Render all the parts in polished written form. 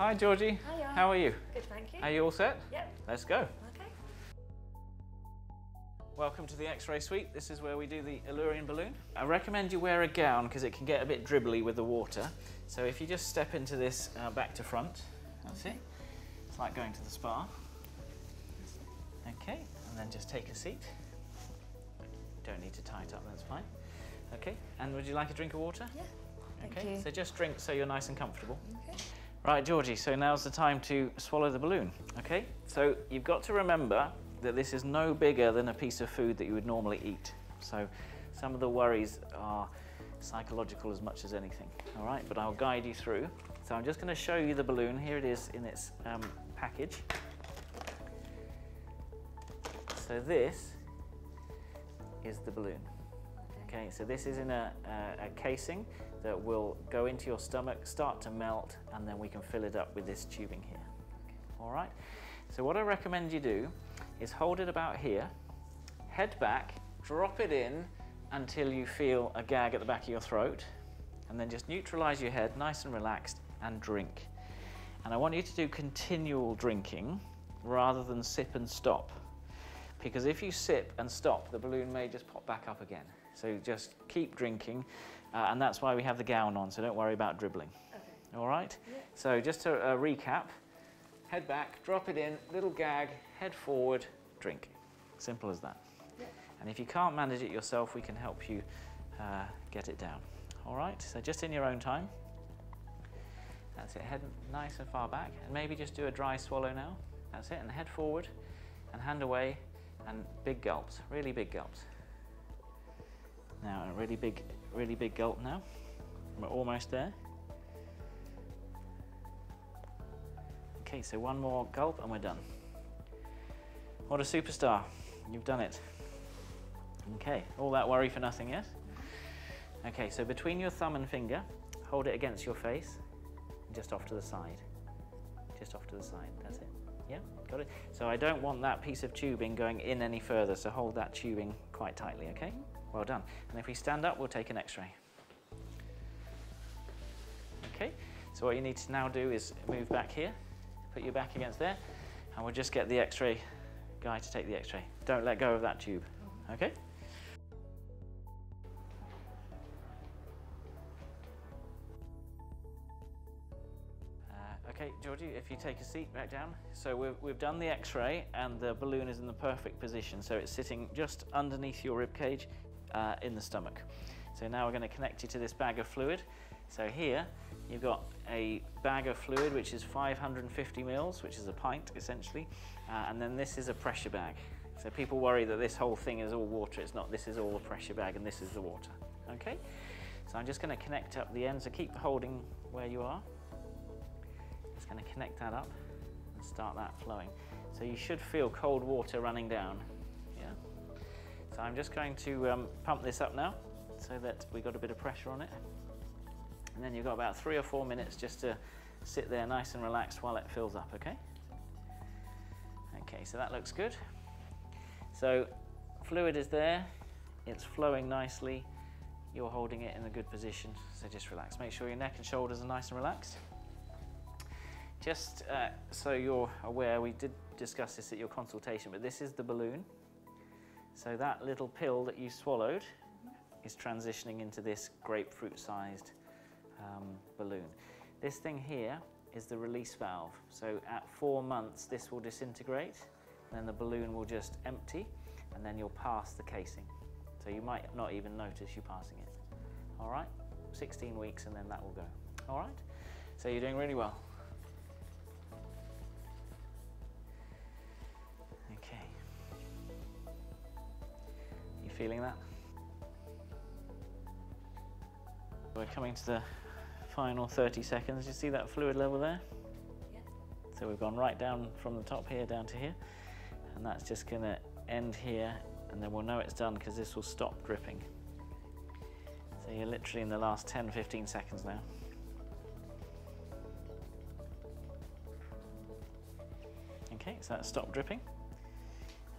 Hi Georgie. Hiya. How are you? Good, thank you. Are you all set? Yep. Let's go. Okay. Welcome to the X-ray suite. This is where we do the Allurion Balloon. I recommend you wear a gown because it can get a bit dribbly with the water. So if you just step into this back to front, that's it. It's like going to the spa. Okay, and then just take a seat. Don't need to tie it up, that's fine. Okay, and would you like a drink of water? Yeah. Thank Okay, you. so just drink so you're nice and comfortable. Okay. Right, Georgie, so now's the time to swallow the balloon, okay? So you've got to remember that this is no bigger than a piece of food that you would normally eat. So some of the worries are psychological as much as anything, all right? But I'll guide you through. So I'm just going to show you the balloon. Here it is in its package. So this is the balloon. Okay, so this is in a casing that will go into your stomach, start to melt, and then we can fill it up with this tubing here. All right? So what I recommend you do is hold it about here, head back, drop it in until you feel a gag at the back of your throat, and then just neutralize your head, nice and relaxed, and drink. And I want you to do continual drinking rather than sip and stop. Because if you sip and stop, the balloon may just pop back up again. So just keep drinking, and that's why we have the gown on, so don't worry about dribbling. Okay. All right? Yeah. So just to recap, head back, drop it in, little gag, head forward, drink. Simple as that. Yeah. And if you can't manage it yourself, we can help you get it down. All right? So just in your own time. That's it, head nice and far back, and maybe just do a dry swallow now. That's it, and head forward, and hand away, and big gulps, really big gulps. Now, a really big gulp now. We're almost there. Okay, so one more gulp and we're done. What a superstar. You've done it. Okay, all that worry for nothing, yes? Okay, so between your thumb and finger, hold it against your face, and just off to the side. Just off to the side, that's it. Yeah, got it? So I don't want that piece of tubing going in any further, so hold that tubing quite tightly, okay? Well done. And if we stand up, we'll take an X-ray. Okay, so what you need to now do is move back here, put your back against there, and we'll just get the X-ray guy to take the X-ray. Don't let go of that tube, okay? Okay, Georgie, if you take a seat back down. So we've done the X-ray and the balloon is in the perfect position. So it's sitting just underneath your rib cage in the stomach. So now we're going to connect you to this bag of fluid. So here you've got a bag of fluid which is 550 mils, which is a pint essentially. And then this is a pressure bag. So people worry that this whole thing is all water. It's not. This is all the pressure bag and this is the water. Okay? So I'm just going to connect up the end. So keep holding where you are. Just going to connect that up and start that flowing. So you should feel cold water running down. Yeah. So I'm just going to pump this up now so that we've got a bit of pressure on it. And then you've got about 3 or 4 minutes just to sit there nice and relaxed while it fills up, okay? Okay, so that looks good. So fluid is there, it's flowing nicely, you're holding it in a good position, so just relax. Make sure your neck and shoulders are nice and relaxed. Just so you're aware, we did discuss this at your consultation, but this is the balloon. So that little pill that you swallowed is transitioning into this grapefruit-sized balloon. This thing here is the release valve. So at 4 months, this will disintegrate, and then the balloon will just empty, and then you'll pass the casing. So you might not even notice you passing it. All right? 16 weeks, and then that will go. All right? So you're doing really well. Feeling that? We're coming to the final 30 seconds. You see that fluid level there? Yeah. So we've gone right down from the top here down to here, and that's just going to end here, and then we'll know it's done because this will stop dripping. So you're literally in the last 10-15 seconds now. Okay, so that's stopped dripping.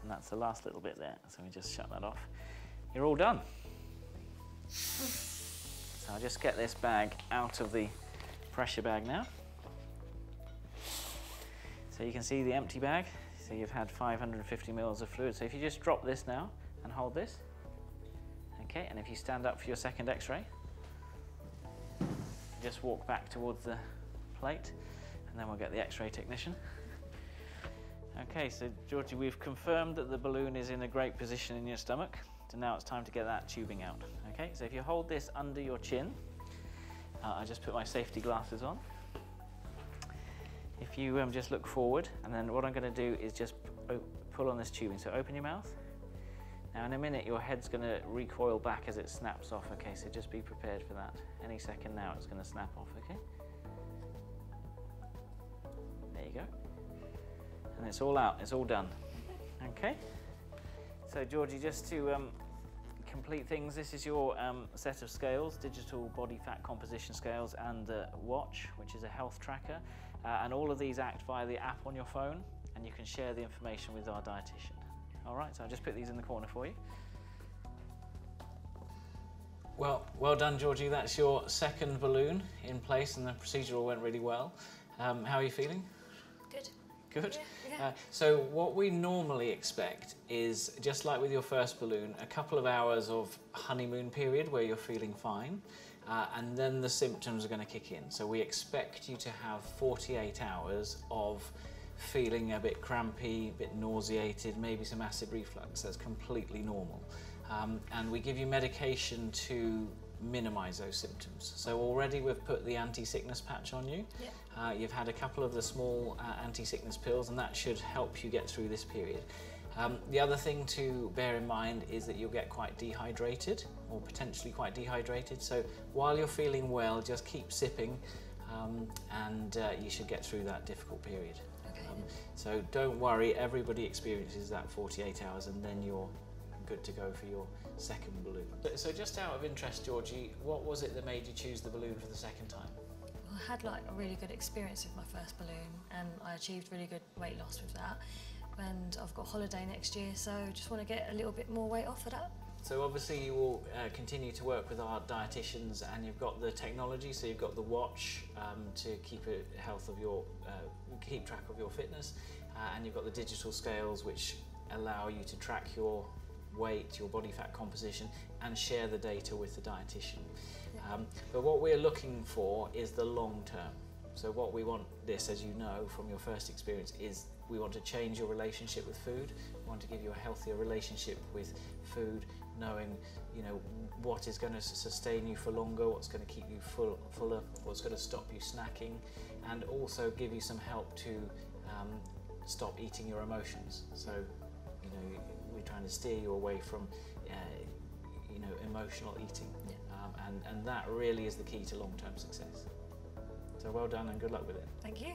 And that's the last little bit there, so we just shut that off. You're all done. So I'll just get this bag out of the pressure bag now. So you can see the empty bag. So you've had 550 mils of fluid. So if you just drop this now and hold this, okay, and if you stand up for your second x-ray, just walk back towards the plate, and then we'll get the x-ray technician. Okay, so Georgie, we've confirmed that the balloon is in a great position in your stomach, so now it's time to get that tubing out. Okay, so if you hold this under your chin, I just put my safety glasses on. If you just look forward, and then what I'm going to do is just pull on this tubing. So open your mouth. Now in a minute your head's going to recoil back as it snaps off, okay, so just be prepared for that. Any second now it's going to snap off, okay? There you go. And it's all out, it's all done. Okay? So Georgie, just to complete things, this is your set of scales, digital body fat composition scales, and the watch, which is a health tracker. And all of these act via the app on your phone, and you can share the information with our dietitian. All right, so I'll just put these in the corner for you. Well done, Georgie. That's your second balloon in place, and the procedure all went really well. How are you feeling? Good. Good? Yeah. So what we normally expect is, just like with your first balloon, a couple of hours of honeymoon period where you're feeling fine, and then the symptoms are going to kick in. So we expect you to have 48 hours of feeling a bit crampy, a bit nauseated, maybe some acid reflux. That's completely normal. And we give you medication to minimise those symptoms. So already we've put the anti-sickness patch on you. Yeah. You've had a couple of the small anti-sickness pills, and that should help you get through this period. The other thing to bear in mind is that you'll get quite dehydrated, or potentially quite dehydrated. So while you're feeling well, just keep sipping, and you should get through that difficult period. Okay. So don't worry, everybody experiences that 48 hours, and then you're good to go for your second balloon. So just out of interest, Georgie, what was it that made you choose the balloon for the second time? Well, I had like a really good experience with my first balloon, and I achieved really good weight loss with that. And I've got a holiday next year, so just want to get a little bit more weight off of that. So obviously you will continue to work with our dietitians, and you've got the technology, so you've got the watch to keep keep track of your fitness, and you've got the digital scales which allow you to track your weight, your body fat composition, and share the data with the dietitian. Yeah. But what we're looking for is the long term. So what we want this, as you know from your first experience, is we want to change your relationship with food. We want to give you a healthier relationship with food, knowing, you know, what is going to sustain you for longer, what's going to keep you fuller, what's going to stop you snacking, and also give you some help to stop eating your emotions. So, you know, we're trying to steer you away from, you know, emotional eating. Yeah. And that really is the key to long-term success. So well done and good luck with it. Thank you.